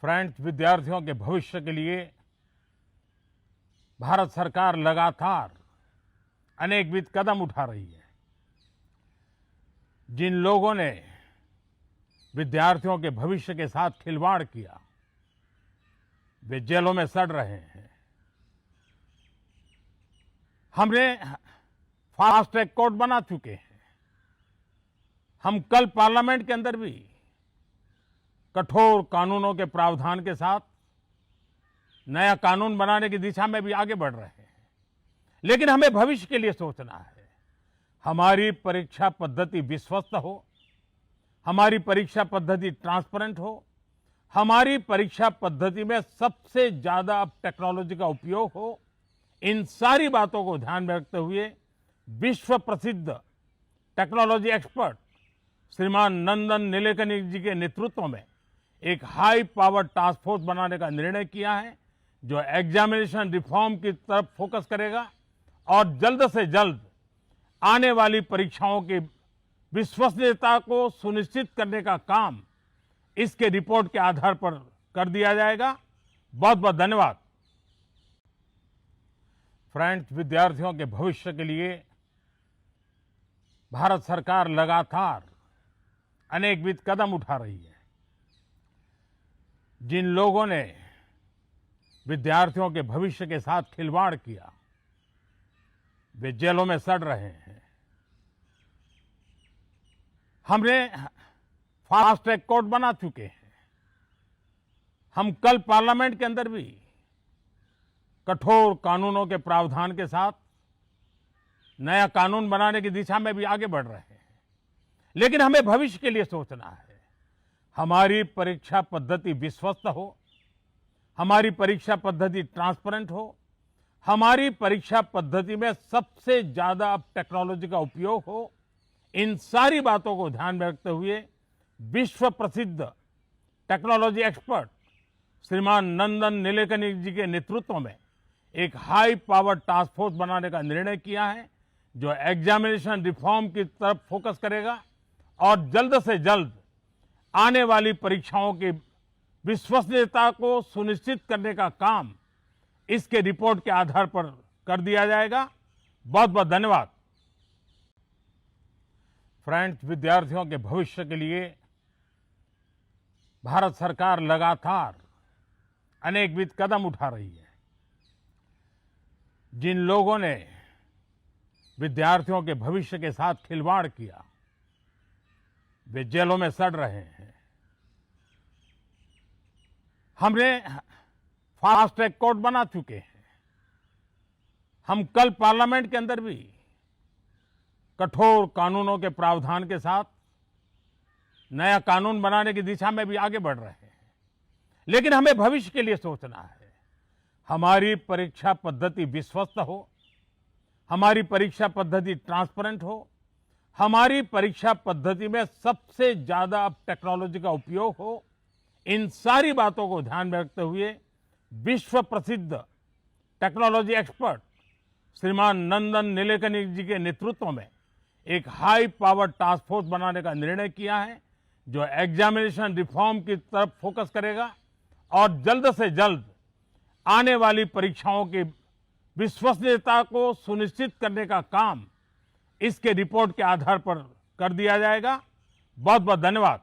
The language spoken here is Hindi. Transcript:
फ्रेंड्स, विद्यार्थियों के भविष्य के लिए भारत सरकार लगातार अनेकविध कदम उठा रही है। जिन लोगों ने विद्यार्थियों के भविष्य के साथ खिलवाड़ किया, वे जेलों में सड़ रहे हैं। हमने फास्ट ट्रैक कोर्ट बना चुके हैं। हम कल पार्लियामेंट के अंदर भी कठोर कानूनों के प्रावधान के साथ नया कानून बनाने की दिशा में भी आगे बढ़ रहे हैं। लेकिन हमें भविष्य के लिए सोचना है। हमारी परीक्षा पद्धति विश्वस्त हो, हमारी परीक्षा पद्धति ट्रांसपेरेंट हो, हमारी परीक्षा पद्धति में सबसे ज्यादा अब टेक्नोलॉजी का उपयोग हो। इन सारी बातों को ध्यान में रखते हुए विश्व प्रसिद्ध टेक्नोलॉजी एक्सपर्ट श्रीमान नंदन नीलेकनी जी के नेतृत्व में एक हाई पावर टास्क फोर्स बनाने का निर्णय किया है, जो एग्जामिनेशन रिफॉर्म की तरफ फोकस करेगा और जल्द से जल्द आने वाली परीक्षाओं की विश्वसनीयता को सुनिश्चित करने का काम इसके रिपोर्ट के आधार पर कर दिया जाएगा। बहुत बहुत धन्यवाद। फ्रेंड्स, विद्यार्थियों के भविष्य के लिए भारत सरकार लगातार अनेकविध कदम उठा रही है। जिन लोगों ने विद्यार्थियों के भविष्य के साथ खिलवाड़ किया, वे जेलों में सड़ रहे हैं। हमने फास्ट ट्रैक कोर्ट बना चुके हैं। हम कल पार्लियामेंट के अंदर भी कठोर कानूनों के प्रावधान के साथ नया कानून बनाने की दिशा में भी आगे बढ़ रहे हैं। लेकिन हमें भविष्य के लिए सोचना है। हमारी परीक्षा पद्धति विश्वस्त हो, हमारी परीक्षा पद्धति ट्रांसपेरेंट हो, हमारी परीक्षा पद्धति में सबसे ज्यादा अब टेक्नोलॉजी का उपयोग हो। इन सारी बातों को ध्यान में रखते हुए विश्व प्रसिद्ध टेक्नोलॉजी एक्सपर्ट श्रीमान नंदन नीलेकनी जी के नेतृत्व में एक हाई पावर टास्क फोर्स बनाने का निर्णय किया है, जो एग्जामिनेशन रिफॉर्म की तरफ फोकस करेगा और जल्द से जल्द आने वाली परीक्षाओं की विश्वसनीयता को सुनिश्चित करने का काम इसके रिपोर्ट के आधार पर कर दिया जाएगा। बहुत बहुत धन्यवाद। फ्रेंड्स, विद्यार्थियों के भविष्य के लिए भारत सरकार लगातार अनेकविध कदम उठा रही है। जिन लोगों ने विद्यार्थियों के भविष्य के साथ खिलवाड़ किया, वे जेलों में सड़ रहे हैं। हमने फास्ट ट्रैक कोर्ट बना चुके हैं। हम कल पार्लियामेंट के अंदर भी कठोर कानूनों के प्रावधान के साथ नया कानून बनाने की दिशा में भी आगे बढ़ रहे हैं। लेकिन हमें भविष्य के लिए सोचना है। हमारी परीक्षा पद्धति विश्वस्त हो, हमारी परीक्षा पद्धति ट्रांसपेरेंट हो, हमारी परीक्षा पद्धति में सबसे ज्यादा अब टेक्नोलॉजी का उपयोग हो। इन सारी बातों को ध्यान में रखते हुए विश्व प्रसिद्ध टेक्नोलॉजी एक्सपर्ट श्रीमान नंदन नीलेकनी जी के नेतृत्व में एक हाई पावर टास्क फोर्स बनाने का निर्णय किया है, जो एग्जामिनेशन रिफॉर्म की तरफ फोकस करेगा और जल्द से जल्द आने वाली परीक्षाओं की विश्वसनीयता को सुनिश्चित करने का काम इसके रिपोर्ट के आधार पर कर दिया जाएगा। बहुत बहुत धन्यवाद।